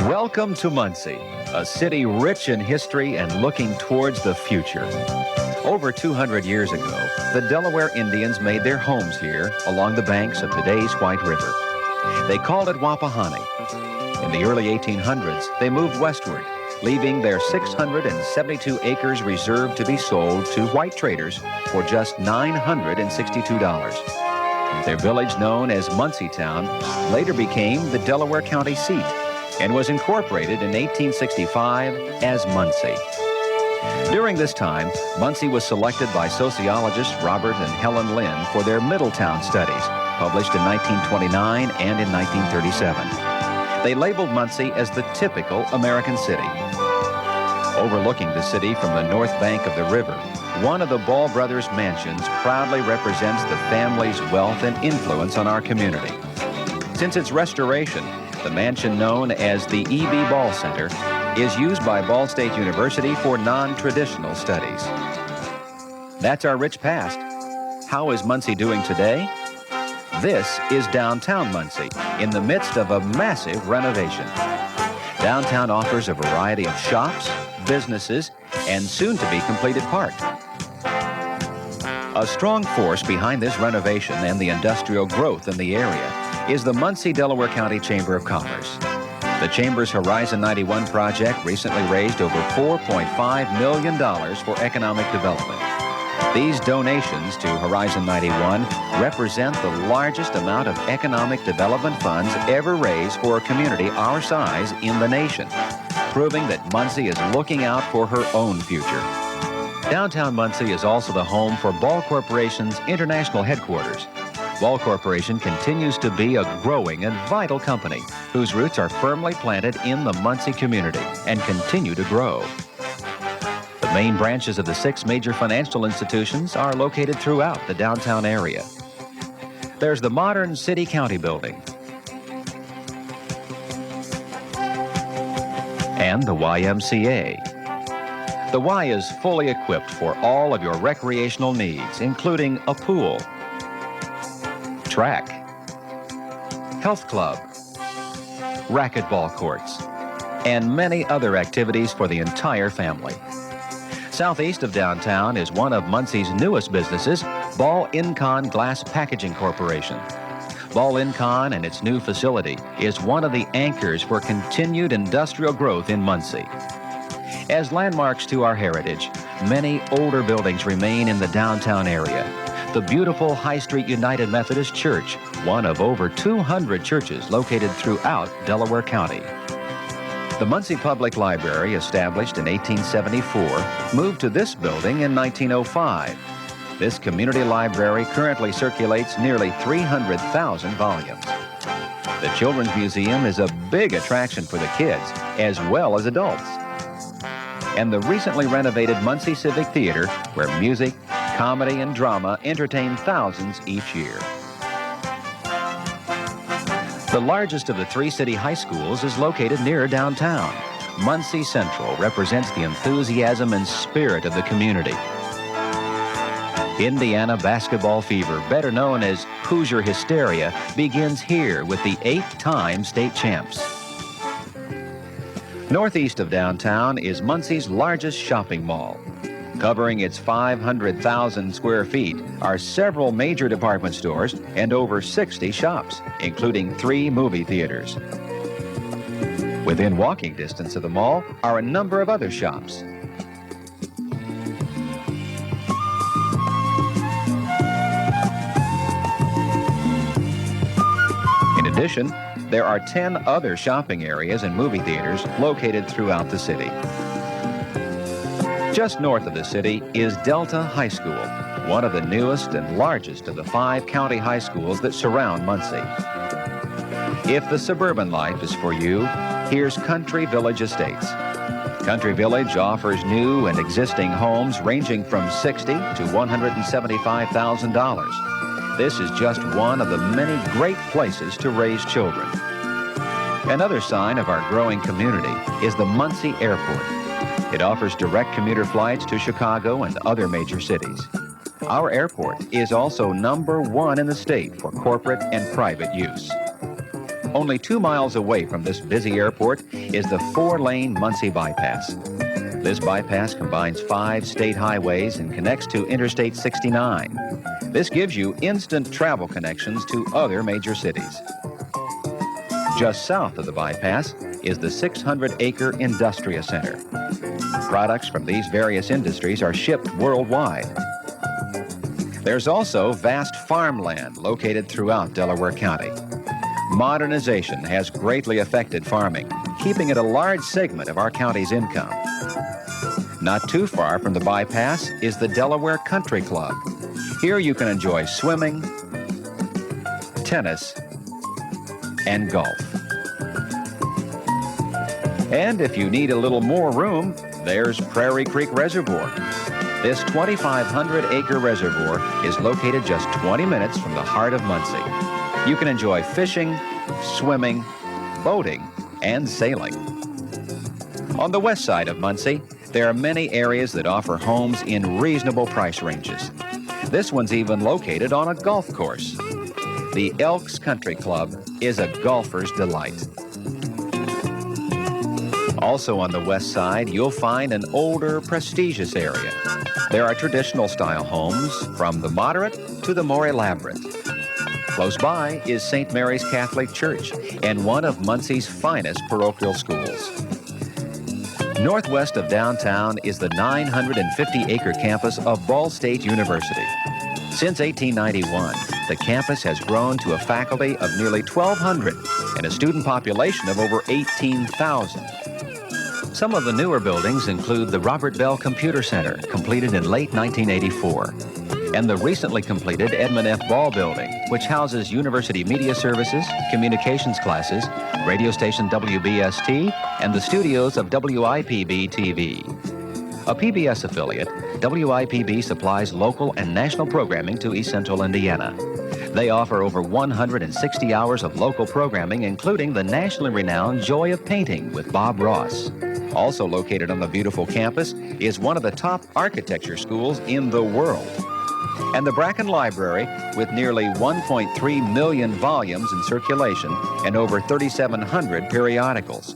Welcome to Muncie, a city rich in history and looking towards the future. Over 200 years ago, the Delaware Indians made their homes here along the banks of today's White River. They called it Wapahani. In the early 1800s, they moved westward, leaving their 672 acres reserved to be sold to white traders for just $962. Their village, known as Muncie Town, later became the Delaware County seat and was incorporated in 1865 as Muncie. During this time, Muncie was selected by sociologists Robert and Helen Lynn for their Middletown studies, published in 1929 and in 1937. They labeled Muncie as the typical American city. Overlooking the city from the north bank of the river, one of the Ball brothers' mansions proudly represents the family's wealth and influence on our community. Since its restoration, the mansion known as the E.B. Ball Center is used by Ball State University for non-traditional studies. That's our rich past. How is Muncie doing today? This is downtown Muncie, in the midst of a massive renovation. Downtown offers a variety of shops, businesses, and soon-to-be-completed park. A strong force behind this renovation and the industrial growth in the area is the Muncie Delaware County Chamber of Commerce. The Chamber's Horizon 91 project recently raised over $4.5 million for economic development. These donations to Horizon 91 represent the largest amount of economic development funds ever raised for a community our size in the nation, proving that Muncie is looking out for her own future. Downtown Muncie is also the home for Ball Corporation's international headquarters. Ball Corporation continues to be a growing and vital company whose roots are firmly planted in the Muncie community and continue to grow. The main branches of the 6 major financial institutions are located throughout the downtown area. There's the modern city-county building and the YMCA. The Y is fully equipped for all of your recreational needs, including a pool, track, health club, racquetball courts, and many other activities for the entire family. Southeast of downtown is one of Muncie's newest businesses, Ball Incon Glass Packaging Corporation. Ball Incon and its new facility is one of the anchors for continued industrial growth in Muncie. As landmarks to our heritage, many older buildings remain in the downtown area. The beautiful High Street United Methodist Church, one of over 200 churches located throughout Delaware County. The Muncie Public Library, established in 1874, moved to this building in 1905. This community library currently circulates nearly 300,000 volumes. The Children's Museum is a big attraction for the kids as well as adults. And the recently renovated Muncie Civic Theater, where music, comedy, and drama entertain thousands each year. The largest of the 3 city high schools is located near downtown. Muncie Central represents the enthusiasm and spirit of the community. Indiana basketball fever, better known as Hoosier hysteria, begins here with the 8-time state champs. Northeast of downtown is Muncie's largest shopping mall. Covering its 500,000 square feet are several major department stores and over 60 shops, including 3 movie theaters. Within walking distance of the mall are a number of other shops. In addition, there are 10 other shopping areas and movie theaters located throughout the city. Just north of the city is Delta High School, one of the newest and largest of the 5 county high schools that surround Muncie. If the suburban life is for you, here's Country Village Estates. Country Village offers new and existing homes ranging from $60,000 to $175,000. This is just one of the many great places to raise children. Another sign of our growing community is the Muncie Airport. It offers direct commuter flights to Chicago and other major cities. Our airport is also #1 in the state for corporate and private use. Only 2 miles away from this busy airport is the 4-lane Muncie bypass. This bypass combines 5 state highways and connects to Interstate 69. This gives you instant travel connections to other major cities. Just south of the bypass is the 600-acre Industria Center. Products from these various industries are shipped worldwide. There's also vast farmland located throughout Delaware County. Modernization has greatly affected farming, keeping it a large segment of our county's income. Not too far from the bypass is the Delaware Country Club. Here you can enjoy swimming, tennis, and golf. And if you need a little more room, there's Prairie Creek Reservoir. This 2,500-acre reservoir is located just 20 minutes from the heart of Muncie. You can enjoy fishing, swimming, boating, and sailing. On the west side of Muncie, there are many areas that offer homes in reasonable price ranges. This one's even located on a golf course. The Elks Country Club is a golfer's delight. Also on the west side, you'll find an older, prestigious area. There are traditional style homes from the moderate to the more elaborate. Close by is St. Mary's Catholic Church and one of Muncie's finest parochial schools. Northwest of downtown is the 950-acre campus of Ball State University. Since 1891, the campus has grown to a faculty of nearly 1,200 and a student population of over 18,000. Some of the newer buildings include the Robert Bell Computer Center, completed in late 1984, and the recently completed Edmund F. Ball Building, which houses university media services, communications classes, radio station WBST, and the studios of WIPB-TV. A PBS affiliate, WIPB supplies local and national programming to East Central Indiana. They offer over 160 hours of local programming, including the nationally renowned Joy of Painting with Bob Ross. Also located on the beautiful campus is one of the top architecture schools in the world. And the Bracken Library, with nearly 1.3 million volumes in circulation and over 3,700 periodicals.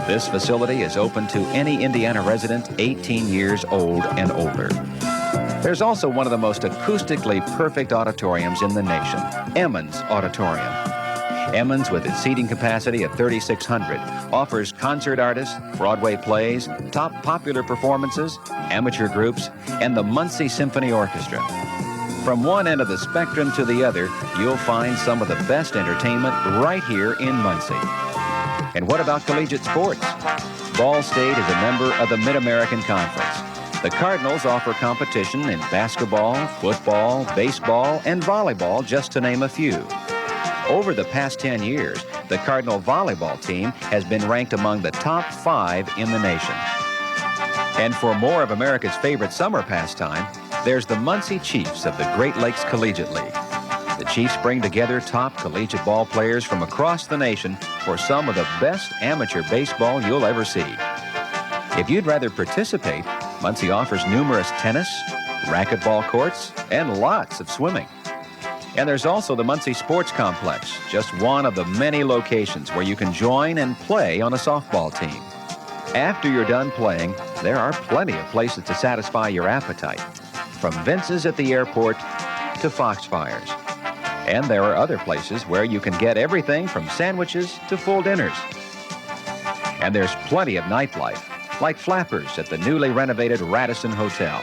This facility is open to any Indiana resident 18 years old and older. There's also one of the most acoustically perfect auditoriums in the nation, Emmons Auditorium. Emmons, with its seating capacity of 3,600, offers concert artists, Broadway plays, top popular performances, amateur groups, and the Muncie Symphony Orchestra. From one end of the spectrum to the other, you'll find some of the best entertainment right here in Muncie. And what about collegiate sports? Ball State is a member of the Mid-American Conference. The Cardinals offer competition in basketball, football, baseball, and volleyball, just to name a few. Over the past 10 years, the Cardinal volleyball team has been ranked among the top 5 in the nation. And for more of America's favorite summer pastime, there's the Muncie Chiefs of the Great Lakes Collegiate League. The Chiefs bring together top collegiate ball players from across the nation for some of the best amateur baseball you'll ever see. If you'd rather participate, Muncie offers numerous tennis, racquetball courts, and lots of swimming. And there's also the Muncie Sports Complex, just one of the many locations where you can join and play on a softball team. After you're done playing, there are plenty of places to satisfy your appetite, from Vince's at the airport to Foxfire's. And there are other places where you can get everything from sandwiches to full dinners. And there's plenty of nightlife, like Flappers at the newly renovated Radisson Hotel.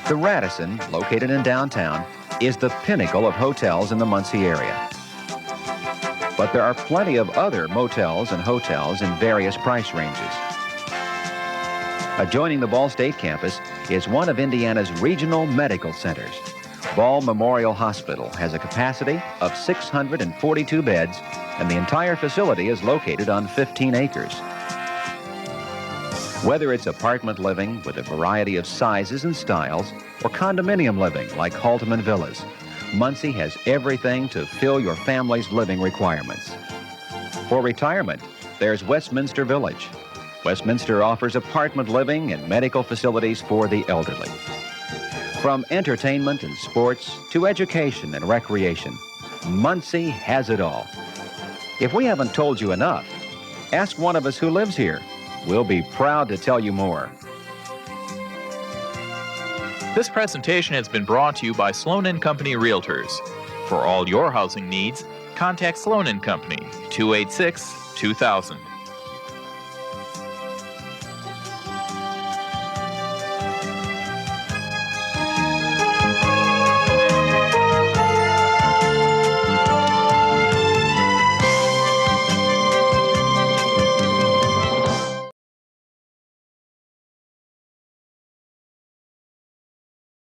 The Radisson, located in downtown, is the pinnacle of hotels in the Muncie area. But there are plenty of other motels and hotels in various price ranges. Adjoining the Ball State campus is one of Indiana's regional medical centers. Ball Memorial Hospital has a capacity of 642 beds, and the entire facility is located on 15 acres. Whether it's apartment living with a variety of sizes and styles, or condominium living like Halteman Villas, Muncie has everything to fill your family's living requirements. For retirement, there's Westminster Village. Westminster offers apartment living and medical facilities for the elderly. From entertainment and sports to education and recreation, Muncie has it all. If we haven't told you enough, ask one of us who lives here. We'll be proud to tell you more. This presentation has been brought to you by Sloan & Company Realtors. For all your housing needs, contact Sloan & Company, 286-2000.